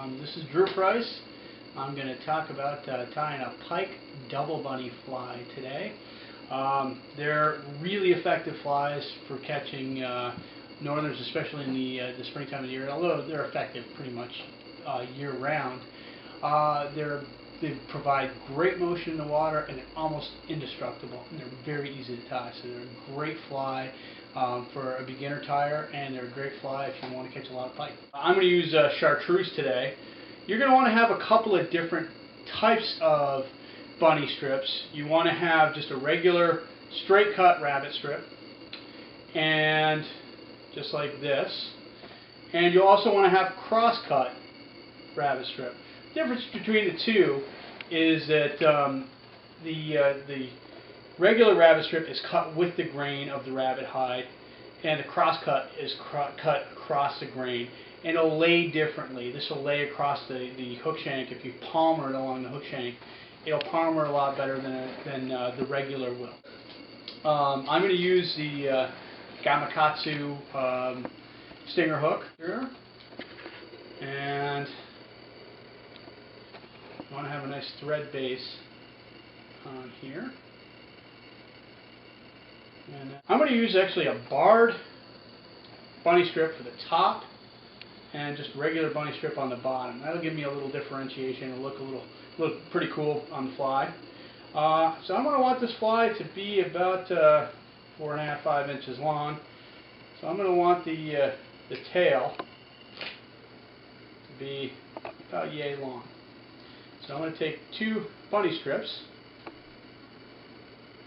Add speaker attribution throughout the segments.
Speaker 1: This is Drew Price. I'm going to talk about tying a Pike double bunny fly today. They're really effective flies for catching northerners, especially in the springtime of the year, although they're effective pretty much year-round. They provide great motion in the water, and they're almost indestructible, and they're very easy to tie. So they're a great fly for a beginner tyer, and they're a great fly if you want to catch a lot of pike. I'm going to use chartreuse today. You're going to want to have a couple of different types of bunny strips. You want to have just a regular straight cut rabbit strip, and just like this. And you'll also want to have cross cut rabbit strip. The difference between the two is that the regular rabbit strip is cut with the grain of the rabbit hide, and the cross cut is cut across the grain, and it'll lay differently. This will lay across the hook shank. If you palmer it along the hook shank, it'll palmer a lot better than the regular will. I'm going to use the Gamakatsu stinger hook here, and I want to have a nice thread base on here. And I'm going to use actually a barred bunny strip for the top and just regular bunny strip on the bottom. That'll give me a little differentiation. It'll look pretty cool on the fly. So I'm going to want this fly to be about 4.5 to 5 inches long. So I'm going to want the tail to be about yay long. So I'm going to take 2 bunny strips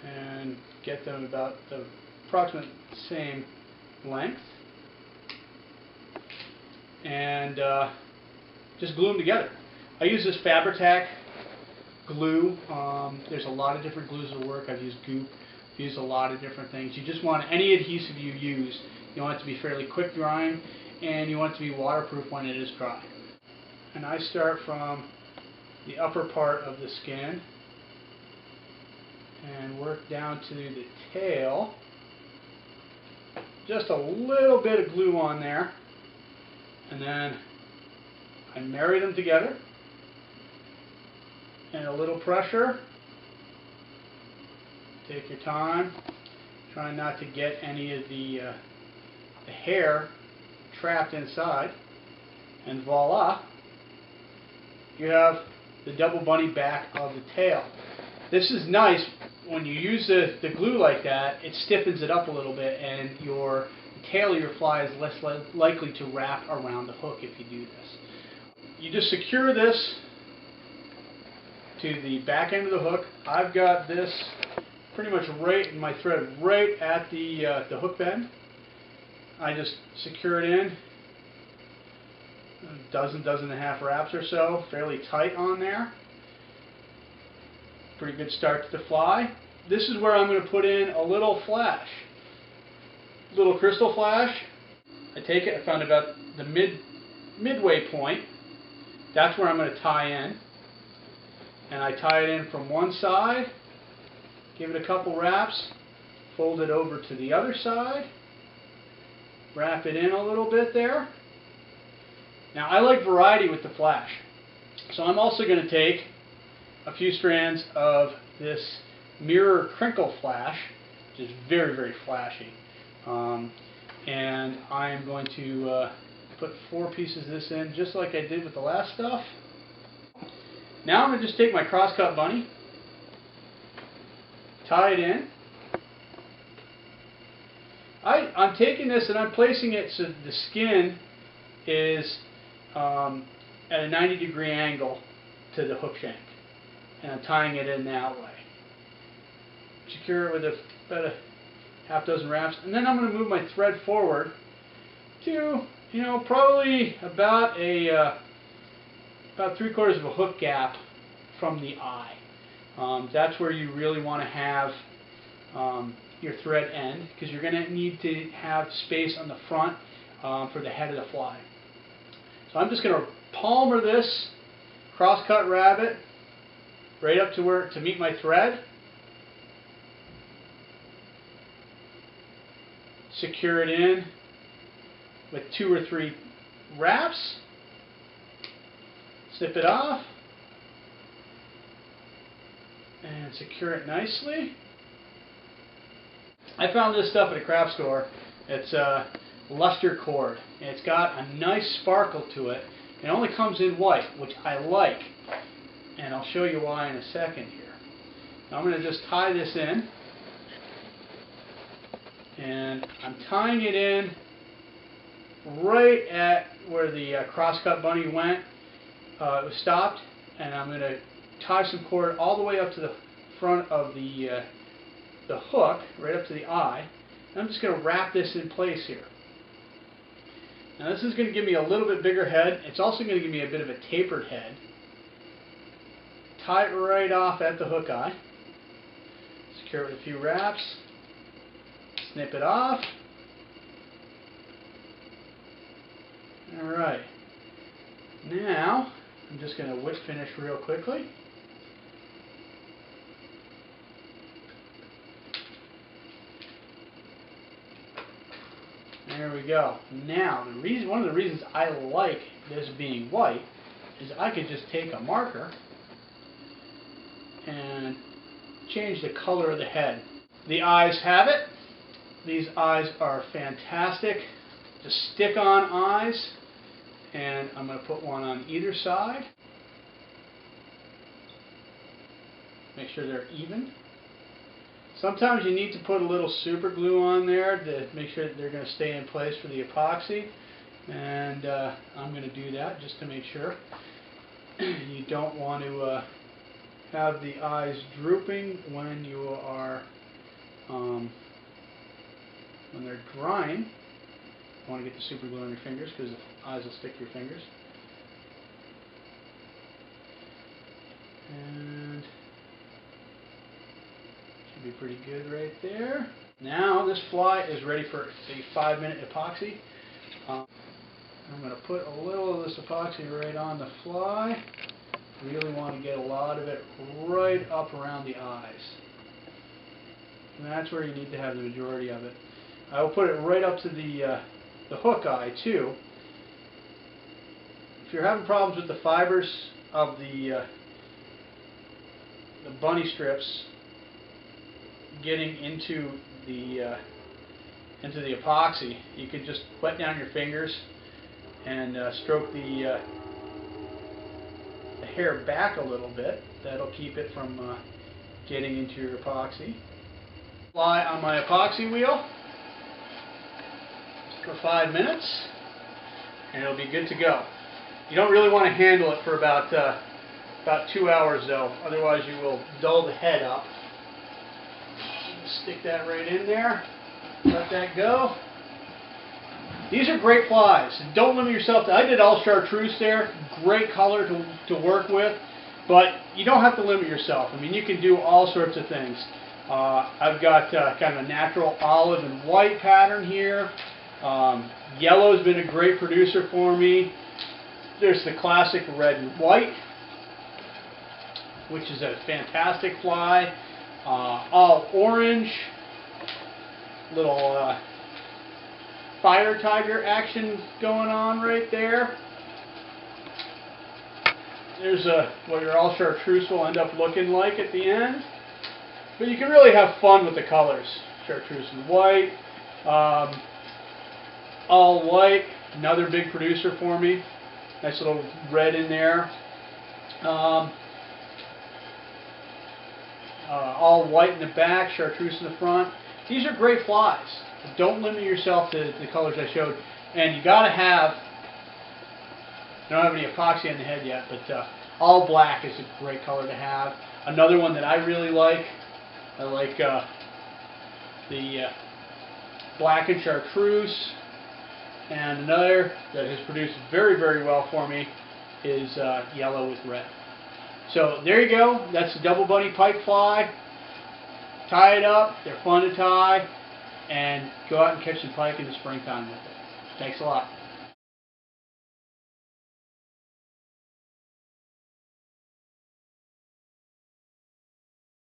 Speaker 1: and get them about the approximate same length, and just glue them together. I use this Fabri-Tac glue. There's a lot of different glues that work. I've used goop. I've used a lot of different things. You just want any adhesive you use, you want it to be fairly quick drying, and you want it to be waterproof when it is dry. And I start from the upper part of the skin and work down to the tail. Just a little bit of glue on there, and then I marry them together, and a little pressure. Take your time, try not to get any of the hair trapped inside, and voila, you have the double bunny back of the tail. This is nice. When you use the glue like that, it stiffens it up a little bit, and the tail of your fly is less likely to wrap around the hook if you do this. You just secure this to the back end of the hook. I've got this pretty much right in my thread, right at the hook bend. I just secure it in a dozen and a half wraps or so, fairly tight on there. Pretty good start to the fly. This is where I'm going to put in a little flash, little crystal flash. I take it, I found about the midway point. That's where I'm going to tie in, and I tie it in from one side, give it a couple wraps, fold it over to the other side, wrap it in a little bit there. Now I like variety with the flash, so I'm also going to take a few strands of this mirror crinkle flash, which is very, very flashy, and I am going to put 4 pieces of this in, just like I did with the last stuff. Now I'm going to just take my cross-cut bunny, tie it in. I'm taking this and I'm placing it so the skin is at a 90-degree angle to the hook shank, and I'm tying it in that way. Secure it with about a half dozen wraps, and then I'm going to move my thread forward to, probably about about 3/4 of a hook gap from the eye. That's where you really want to have your thread end, because you're going to need to have space on the front for the head of the fly. So I'm just going to palmer this cross-cut rabbit right up to meet my thread. Secure it in with 2 or 3 wraps. snip it off, and secure it nicely. I found this stuff at a craft store. It's a luster cord. And it's got a nice sparkle to it. It only comes in white, which I like. And I'll show you why in a second here. Now I'm going to just tie this in. And I'm tying it in right at where the crosscut bunny went. It was stopped. And I'm going to tie some cord all the way up to the front of the hook, right up to the eye. And I'm just going to wrap this in place here. Now this is going to give me a little bit bigger head. It's also going to give me a bit of a tapered head. Tie it right off at the hook eye. Secure it with a few wraps. Snip it off. Alright. Now, I'm just going to whip finish real quickly. There we go. Now, one of the reasons I like this being white is I could just take a marker and change the color of the head. The eyes have it. These eyes are fantastic. Just stick-on eyes, and I'm going to put one on either side. Make sure they're even. Sometimes you need to put a little super glue on there to make sure that they're going to stay in place for the epoxy. And I'm going to do that just to make sure. You don't want to have the eyes drooping when you are when they're drying. You want to get the super glue on your fingers because the eyes will stick to your fingers. And be pretty good right there. Now this fly is ready for a 5-minute epoxy. I'm going to put a little of this epoxy right on the fly. Really want to get a lot of it right up around the eyes. And that's where you need to have the majority of it. I will put it right up to the hook eye too. If you're having problems with the fibers of the bunny strips getting into the epoxy, you could just wet down your fingers and stroke the hair back a little bit. That'll keep it from getting into your epoxy. Fly on my epoxy wheel for 5 minutes, and it'll be good to go. You don't really want to handle it for about 2 hours though, otherwise you will dull the head up. Stick that right in there. Let that go. These are great flies. Don't limit yourself to. I did all chartreuse there. Great color to work with, but you don't have to limit yourself. I mean, you can do all sorts of things. I've got kind of a natural olive and white pattern here. Yellow's been a great producer for me. There's the classic red and white, which is a fantastic fly. All orange, little fire tiger action going on right there. There's what your all chartreuse will end up looking like at the end. But you can really have fun with the colors. Chartreuse and white, all white, another big producer for me. Nice little red in there. All white in the back, chartreuse in the front. These are great flies. Don't limit yourself to the colors I showed. And you got to have, I don't have any epoxy on the head yet, but all black is a great color to have. Another one that I really like, I like the black and chartreuse. And another that has produced very, very well for me is yellow with red. So there you go. That's the double bunny pike fly. Tie it up. They're fun to tie. And go out and catch some pike in the springtime with it. Thanks a lot.